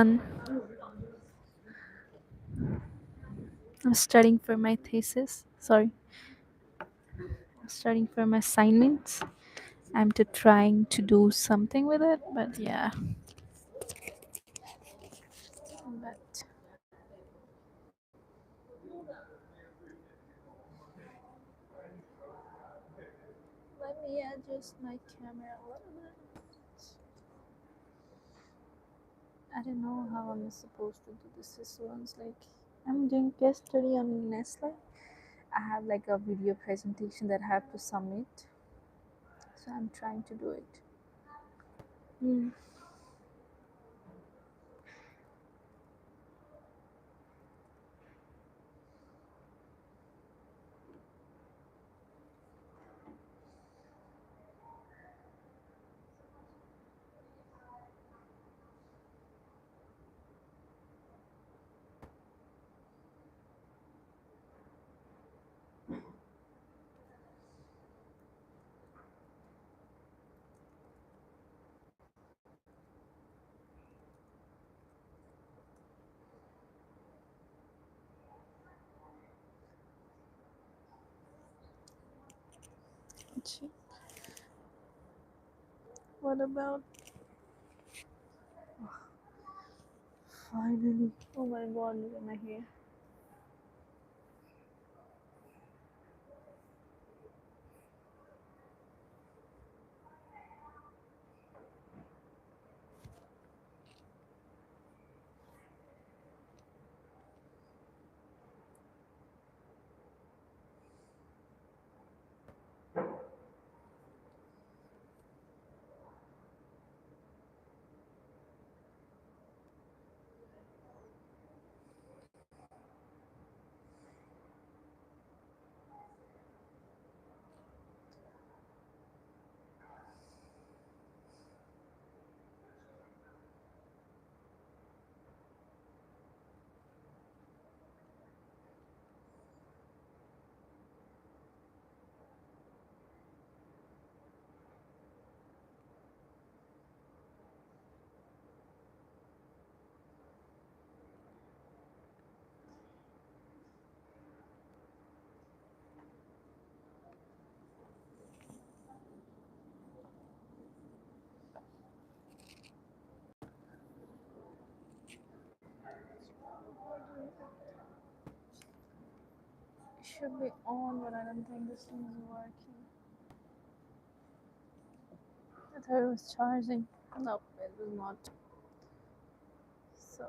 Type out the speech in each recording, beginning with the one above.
I'm studying for my thesis. Sorry, I'm studying for my assignments. I'm to trying to do something with it, but yeah. But let me adjust my camera a little bit. I don't know how I'm supposed to do this once. Like I'm doing case study on Nestle. I have like a video presentation that I have to submit, so I'm trying to do it. Mm. What about finally? Oh my god, look at my hair. It should be on, but I don't think this thing is working. I thought it was charging. No, it was not. So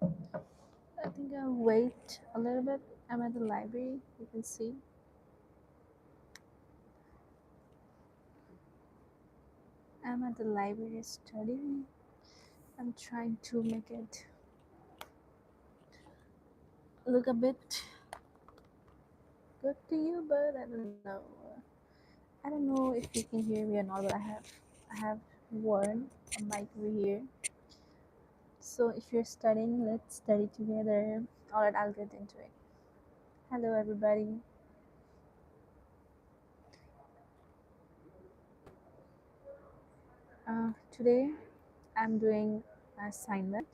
I think I'll wait a little bit. I'm at the library. You can see. I'm at the library studying. I'm trying to make it look a bit good to you, but I don't know. I don't know if you can hear me or not, but I have worn a mic over here. So if you're studying, let's study together. Alright, I'll get into it. Hello, everybody. Today I'm doing an assignment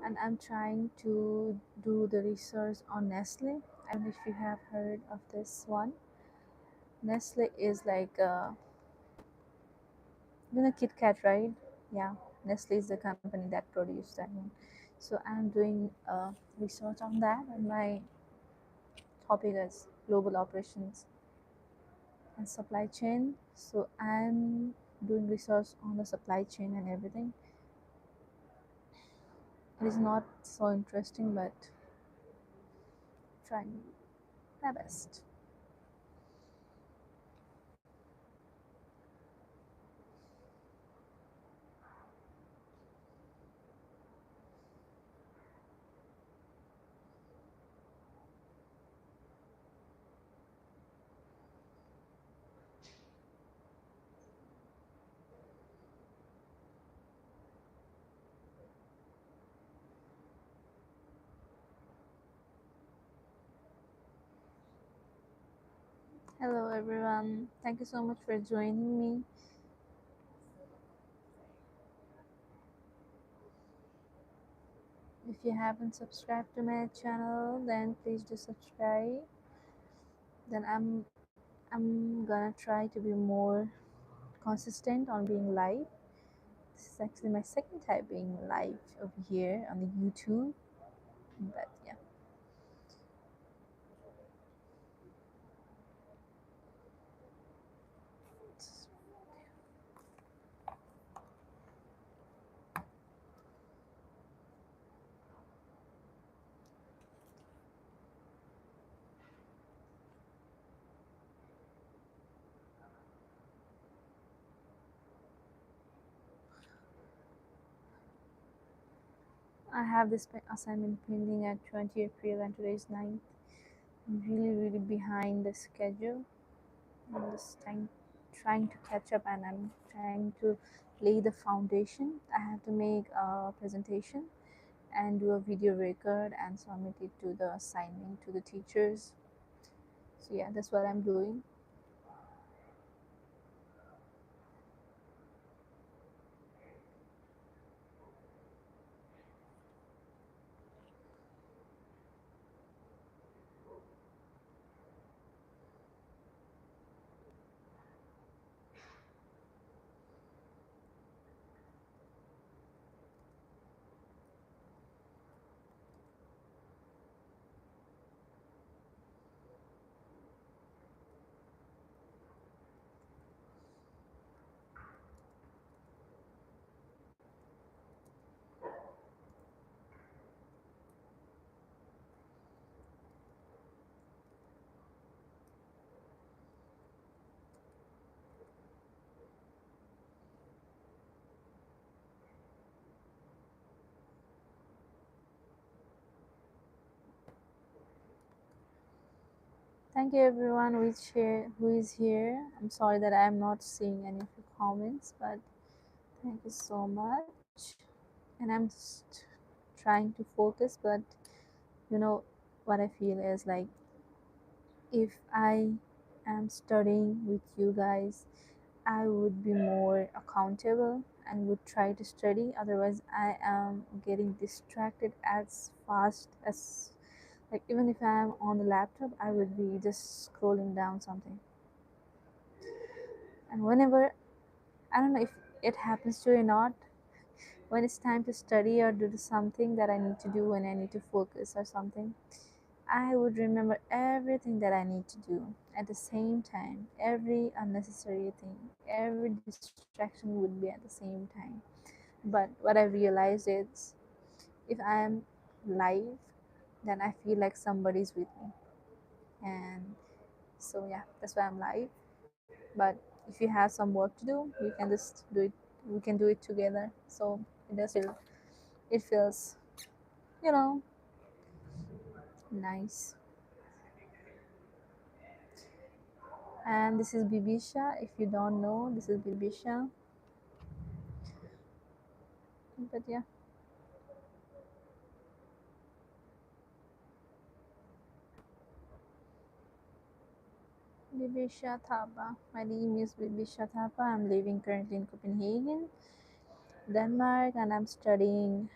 and I'm trying to do the research on Nestle. I don't know if you have heard of this one. Nestle is like, you know, Kit Kat, right? Yeah, Nestle is the company that produced that one. So I'm doing research on that, and my topic is global operations and supply chain. So I'm doing research on the supply chain and everything. It is not so interesting, but trying my best. Hello, everyone. Thank you so much for joining me. If you haven't subscribed to my channel, then please do subscribe. Then I'm gonna try to be more consistent on being live. This is actually my second time being live over here on the YouTube. But yeah, I have this assignment pending at 20 April and today is 9th. I'm really behind the schedule. I'm just trying to catch up, and I'm trying to lay the foundation. I have to make a presentation and do a video record and submit it to the assignment to the teachers. So yeah, that's what I'm doing. Thank you everyone who is here. I'm sorry that I'm not seeing any of your comments, but thank you so much. And I'm just trying to focus, but you know what I feel is like, if I am studying with you guys, I would be more accountable and would try to study. Otherwise, I am getting distracted as fast as, like, even if I am on the laptop, I would be just scrolling down something. And whenever, I don't know if it happens to you or not, when it's time to study or do something that I need to do, when I need to focus or something, I would remember everything that I need to do at the same time. Every unnecessary thing, every distraction would be at the same time. But what I realized is, if I am live, then I feel like somebody's with me. And so, yeah, that's why I'm live. But if you have some work to do, you can just do it. We can do it together. So it does feel, it feels, you know, nice. And this is Bibisha. If you don't know, this is Bibisha. But yeah, Bibisha Thapa. My name is Bibisha Thapa. I'm living currently in Copenhagen, Denmark, and I'm studying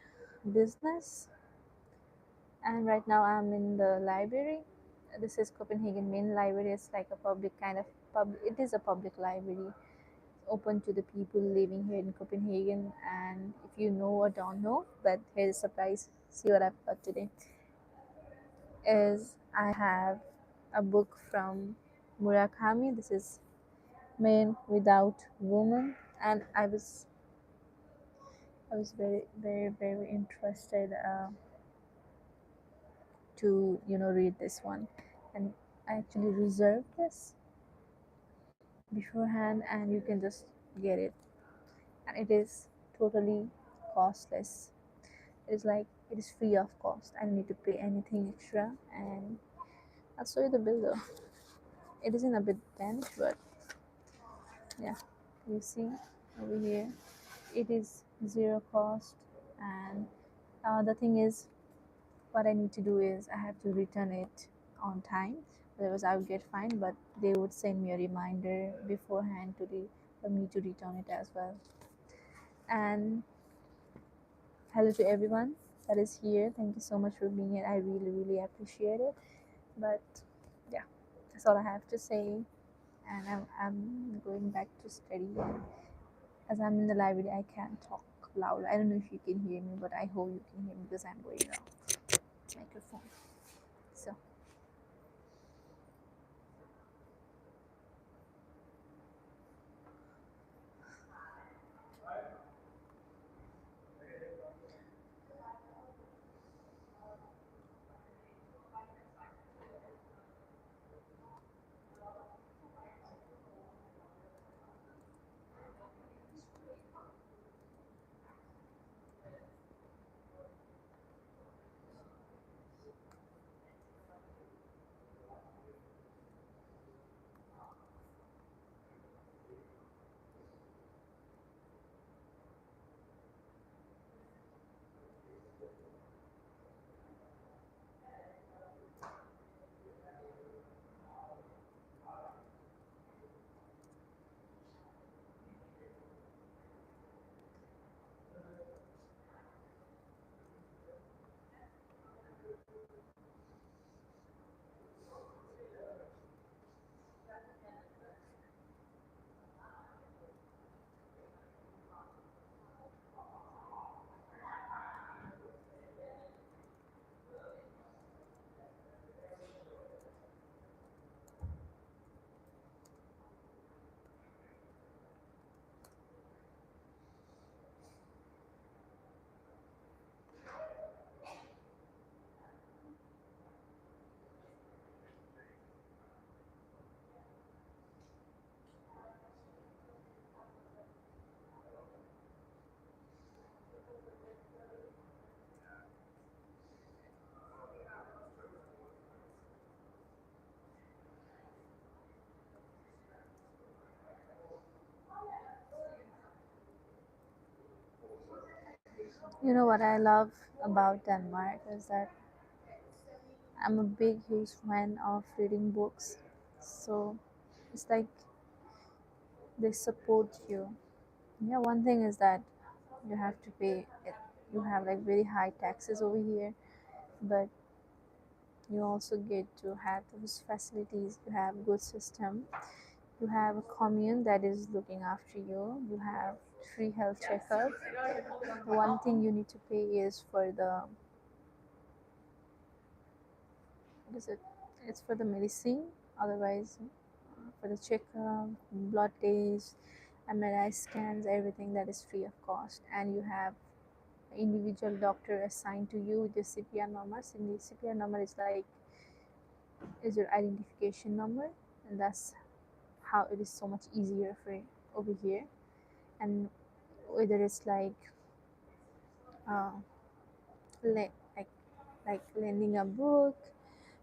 business. And right now I'm in the library. This is Copenhagen main library. It's like a public kind of public. It is a public library, open to the people living here in Copenhagen. And if you know or don't know, but here's a surprise. See what I've got today. Is I have a book from Murakami. This is Man Without Woman, and I was very interested to read this one, and I actually reserved this beforehand, and you can just get it, and it is totally costless. It is free of cost. I don't need to pay anything extra, and I'll show you the bill though. It isn't a bit dense, but yeah, you see over here, it is zero cost. And the thing is, what I need to do is I have to return it on time, otherwise I would get fined. But they would send me a reminder beforehand for me to return it as well. And hello to everyone. that is here. Thank you so much for being here. I really, really appreciate it. But yeah, that's all I have to say. And I'm going back to study. And as I'm in the library, I can't talk loud. I don't know if you can hear me, but I hope you can hear me because I'm going around microphone. So you know what I love about Denmark is that I'm a big, huge fan of reading books. So it's like they support you. Yeah, one thing is that you have to pay it. You have like very high taxes over here, but you also get to have those facilities. You have good system. You have a commune that is looking after you. You have free health checkup. The one thing you need to pay is for the what is it? It's for the medicine. Otherwise, for the checkup, blood tests, MRI scans, everything that is free of cost, and you have individual doctor assigned to you with your CPR number. And the CPR number is your identification number, and that's how it is so much easier for over here. And whether it's uh, le- like lending a book,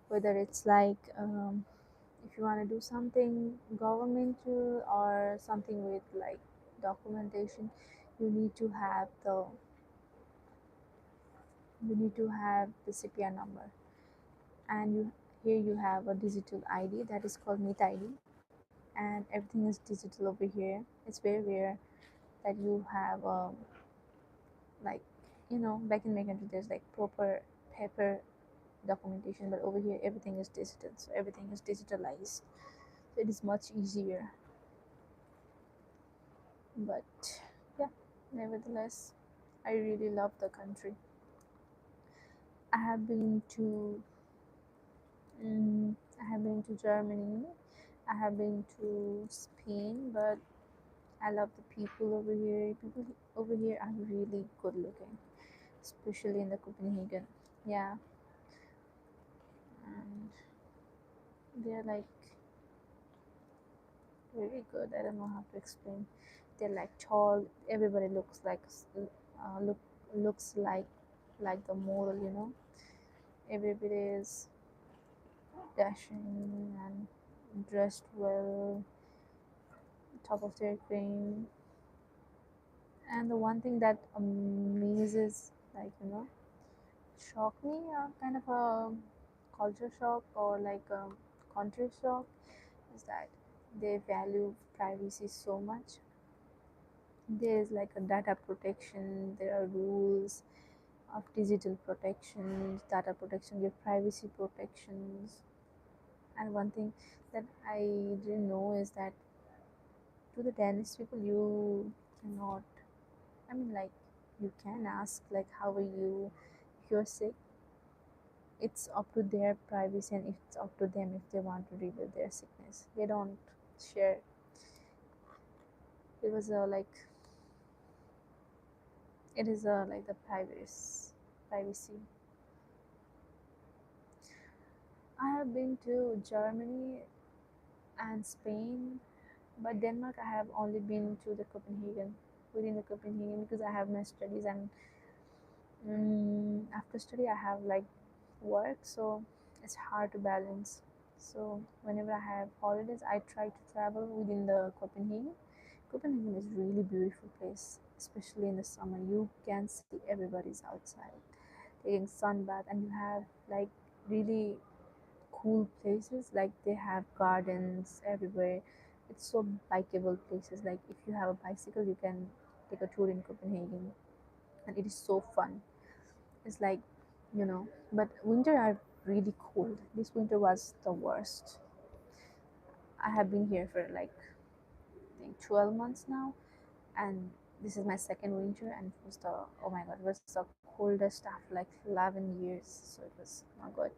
whether it's if you want to do something governmental or something with like documentation, you need to have the CPR number. And here you have a digital ID that is called Meet ID, and everything is digital over here. It's very rare that you have like back in my country there's like proper paper documentation, but over here everything is digital, so everything is digitalized, so it is much easier. But yeah, nevertheless, I really love the country. I have been to I have been to Germany, I have been to Spain, but I love the people over here. People over here are really good looking, especially in the Copenhagen. Yeah, and they're like very good. I don't know how to explain. They're like tall. Everybody looks looks like the model. Everybody is dashing and dressed well, top of their game. And the one thing that amazes, shock me, kind of a culture shock or like a country shock, is that they value privacy so much. There is like a data protection, there are rules, of digital protections, data protection, your privacy protections. And one thing that I didn't know is that to the dentist people, you cannot, I mean, like, you can ask, like, how are you? If you're sick, it's up to their privacy and it's up to them if they want to reveal their sickness. They don't share. It was like, it is like the privacy. I have been to Germany and Spain, but Denmark I have only been to the Copenhagen, within the Copenhagen, because I have my studies and after study I have like work, so it's hard to balance. So whenever I have holidays, I try to travel within the Copenhagen. Copenhagen is really beautiful place, especially in the summer. You can see everybody's outside taking sunbath, and you have like really cool places. Like they have gardens everywhere. It's so bikeable places. Like if you have a bicycle, you can take a tour in Copenhagen, and it is so fun. It's like, but winter are really cold. This winter was the worst. I have been here for like I think 12 months now, and this is my second winter, and it was the, oh my god, it was the coldest after like 11 years, so it was not good.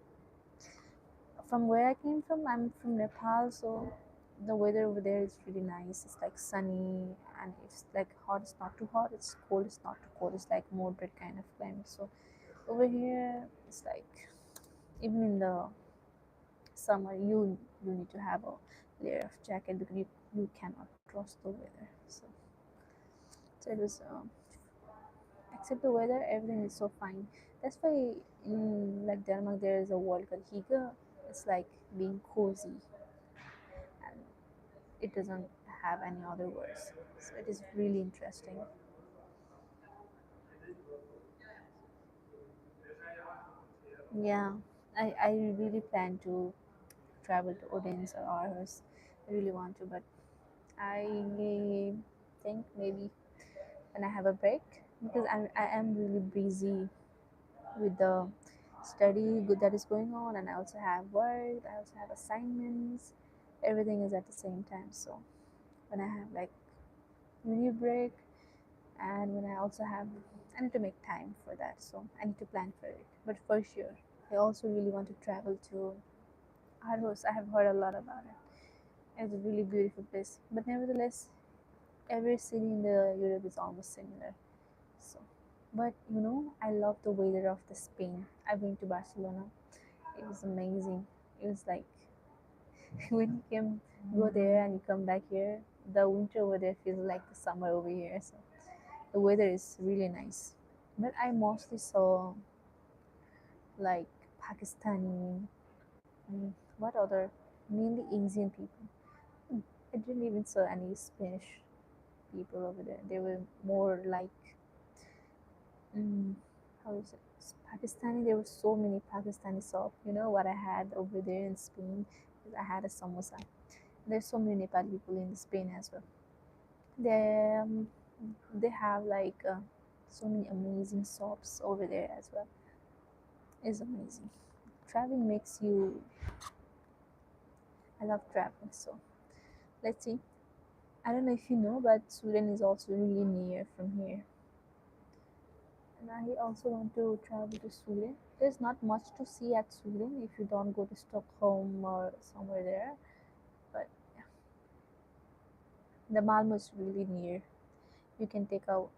From where I came from, I'm from Nepal, so the weather over there is really nice. It's like sunny, and it's like hot, it's not too hot, it's cold, it's not too cold, it's like moderate kind of climate. So over here it's like, even in the summer, you need to have a layer of jacket because you cannot trust the weather. So it was except the weather, everything is so fine. That's why in like Denmark there is a word called hygge. It's like being cozy, and it doesn't have any other words. So it is really interesting. Yeah, I really plan to travel to Odense or Aarhus. I really want to, but I think maybe when I have a break, because I am really busy with the study good that is going on, and I also have work, I also have assignments, everything is at the same time. So when I have like mini break, and when I also have, I need to make time for that, so I need to plan for it. But for sure, I also really want to travel to Aarhus. I have heard a lot about it. It's a really beautiful place, but nevertheless, every city in the Europe is almost similar. So, but I love the weather of the Spain. I've been to Barcelona. It was amazing. It was like when you can go there and you come back here, the winter over there feels like the summer over here. So the weather is really nice. But I mostly saw like Pakistani, what other, mainly Asian people. I didn't even saw any Spanish people over there. They were more like, mm, how is it? Pakistani. There were so many Pakistani shop. You know what I had over there in Spain? I had a samosa. There's so many Nepali people in Spain as well. They have like so many amazing shops over there as well. It's amazing. Traveling makes you. I love traveling. So let's see. I don't know if you know, but Sweden is also really near from here, and I also want to travel to Sweden. There's not much to see at Sweden if you don't go to Stockholm or somewhere there, but the Malmo is really near. You can take out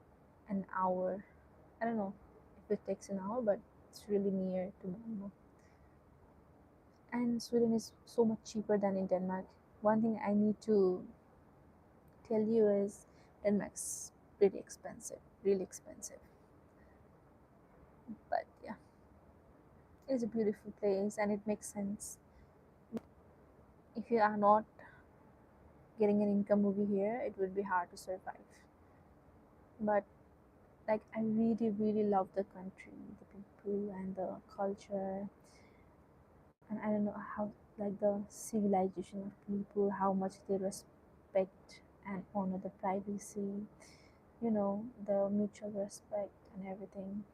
an hour. I don't know if it takes an hour, but it's really near to Malmo. And Sweden is so much cheaper than in Denmark. One thing I need to tell you is Denmark's pretty expensive, really expensive. But yeah, it's a beautiful place and it makes sense. If you are not getting an income over here, it would be hard to survive. But like, I really, really love the country, the people, and the culture. And I don't know how, like, the civilization of people, how much they respect and honor the privacy, the mutual respect and everything.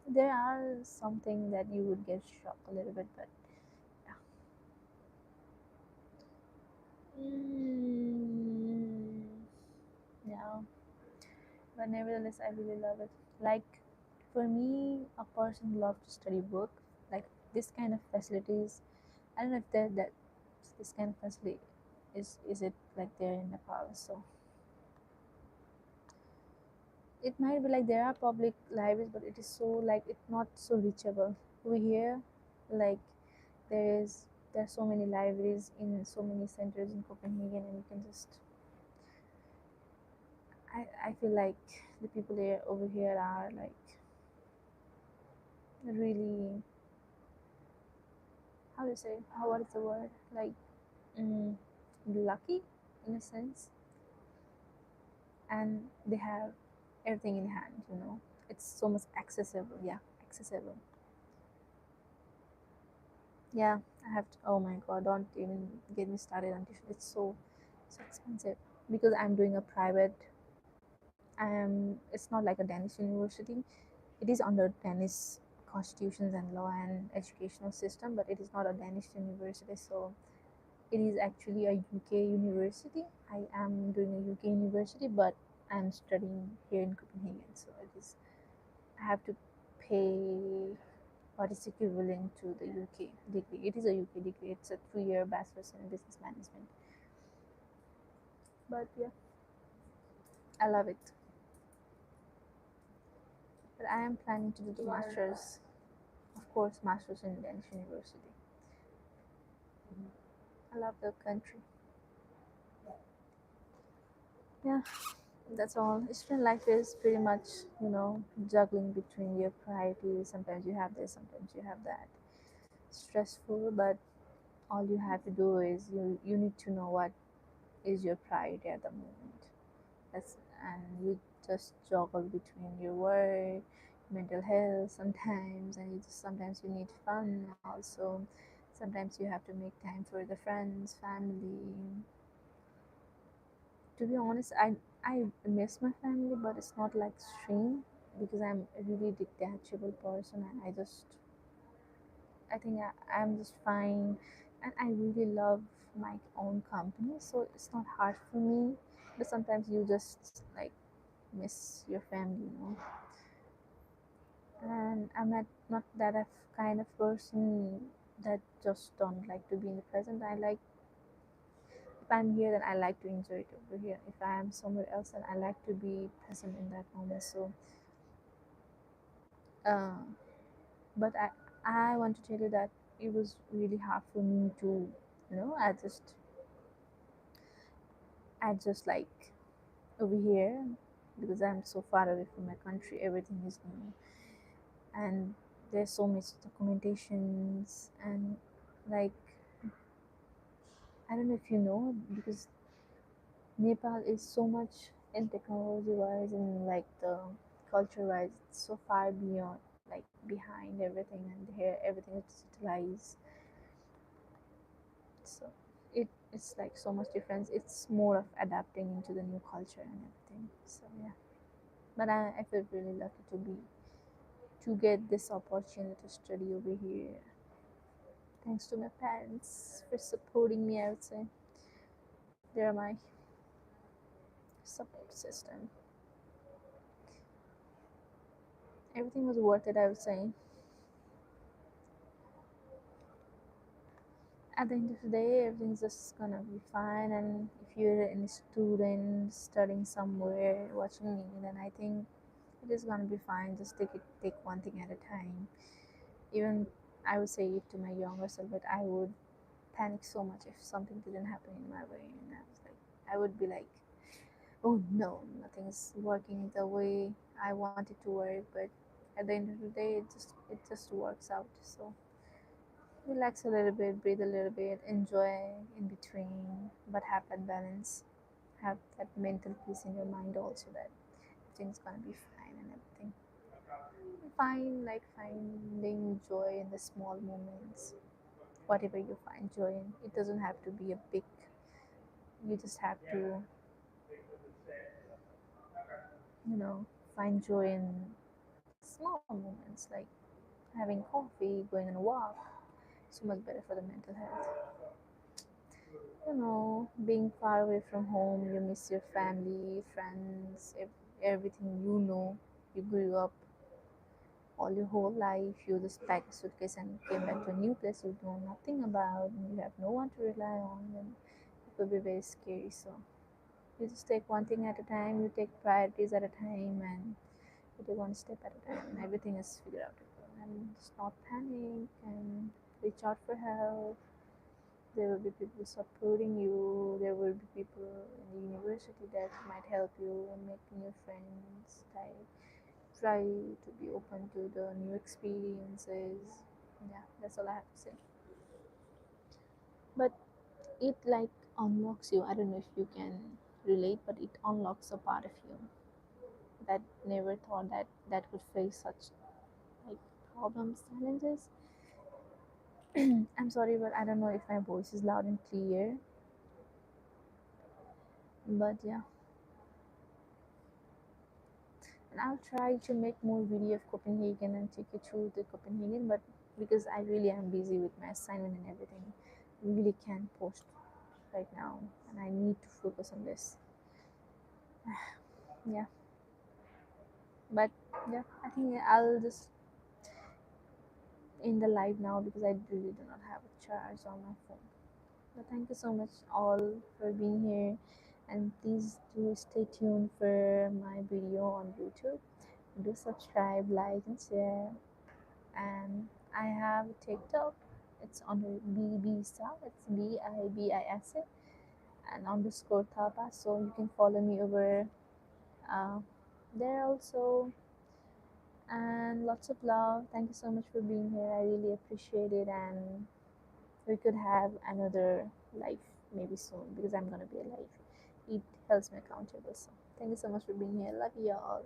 There are something that you would get shocked a little bit, but yeah. Mm, yeah, but nevertheless, I really love it. Like, for me, a person love to study book, like this kind of facilities. I don't know if that this kind of facility is it like there in Nepal. So it might be like there are public libraries, but it is so like it's not so reachable. We here, like there is there are so many libraries in so many centers in Copenhagen, and you can just I feel like the people here over here are like really, how do you say, how, what is the word, like mm, lucky in a sense, and they have everything in hand, you know. It's so much accessible. Yeah, accessible. Yeah, I have to, oh my god, don't even get me started on tuition. It's so expensive because I'm doing a private. It's not like a Danish university. It is under Danish constitutions and law and educational system, but it is not a Danish university. So it is actually a UK university. I am doing a UK university, but I'm studying here in Copenhagen. So it is, I have to pay what is equivalent to the UK degree. It is a UK degree. It's a 3-year bachelor's in business management. But yeah, I love it. But I am planning to do the master's, of course, master's in Danish university. I love the country. Yeah, that's all. Student life is pretty much, you know, juggling between your priorities. Sometimes you have this, sometimes you have that. Stressful, but all you have to do is you need to know what is your priority at the moment. That's, and you just juggle between your work, mental health sometimes, and you just sometimes you need fun also. Sometimes you have to make time for the friends, family. To be honest, I miss my family, but it's not like strain because I'm a really detachable person, and I think I'm just fine, and I really love my own company, so it's not hard for me. But sometimes you just like miss your family, you know. And I'm not that of kind of person that just don't like to be in the present. I like, if I'm here, then I like to enjoy it over here. If I am somewhere else, then I like to be present in that moment. So, uh, but I want to tell you that it was really hard for me to, you know, adjust like over here because I'm so far away from my country. Everything is new, and there's so much documentations and like I don't know if you know, because Nepal is so much in technology wise and like the culture wise, it's so far beyond, like behind everything, and here everything is digitalized. So it's like so much difference. It's more of adapting into the new culture and everything. So yeah, but I feel really lucky to get this opportunity to study over here. Thanks to my parents for supporting me. I would say they're my support system. Everything was worth it, I would say. At the end of the day, everything's just gonna be fine. And if you're a student studying somewhere, watching me, then I think it is gonna be fine. Just take one thing at a time. Even I would say it to my younger self, but I would panic so much if something didn't happen in my way, and I was like, I would be like, oh no, nothing's working the way I want it to work. But at the end of the day, it just works out. So relax a little bit, breathe a little bit, enjoy in between, but have that balance, have that mental peace in your mind also that everything's gonna be fine and everything. Find like finding joy in the small moments. Whatever you find joy in, it doesn't have to be a big. You just have to, you know, find joy in Small moments like having coffee, going on a walk, so much better for the mental health. Being far away from home, you miss your family, friends, everything you grew up all your whole life. You just packed a suitcase and came back to a new place you know nothing about, and you have no one to rely on, and it will be very scary. So you just take one thing at a time, you take priorities at a time, and you take one step at a time, and everything is figured out. And just not panic and reach out for help. There will be people supporting you. There will be people in the university that might help you and make new friends. Try to be open to the new experiences. Yeah, that's all I have to say. But it like unlocks you. I don't know if you can relate, but it unlocks a part of you that never thought that could face such like problems, challenges. I'm sorry, but I don't know if my voice is loud and clear. But yeah, and I'll try to make more video of Copenhagen and take you through the Copenhagen. But because I really am busy with my assignment and everything, really can't post right now, and I need to focus on this. Yeah, but yeah, I think I'll just end the live now because I really do not have a charge on my phone. But thank you so much all for being here, and please do stay tuned for my video on YouTube. Do subscribe, like, and share. And I have TikTok. It's under Bibisa. It's Bibisa and underscore Thapa. So you can follow me over uh, there also. And lots of love. Thank you so much for being here. I really appreciate it. And we could have another life maybe soon because I'm gonna be alive. It helps me accountable. So thank you so much for being here. Love you all.